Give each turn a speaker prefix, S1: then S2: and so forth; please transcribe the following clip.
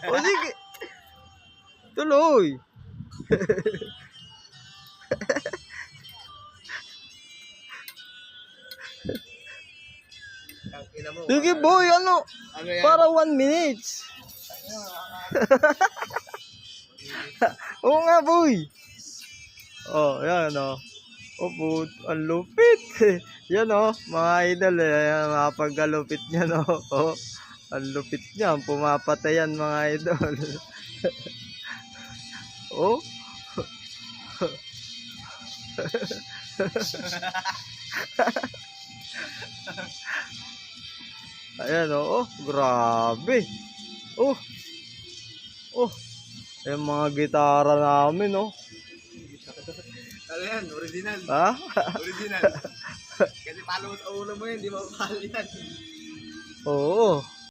S1: O sige. Tuloy. Sige boy, ano? Para 1 minute. Oo nga boy. Oh, yan oh. Opo, ang lupit. Yan oh, mga idol. Yan, mapagkalupit niya no. Oh, ang lupit niya. Pumapatay yan mga idol. Oh. Ayan oh, grabe. Oh. Oh. Yung mga gitara namin oh.
S2: Ano yan? Original.
S1: Ha?
S2: Original. Kasi palo mo sa ulo mo yun, di mo mahal yan.
S1: Oo.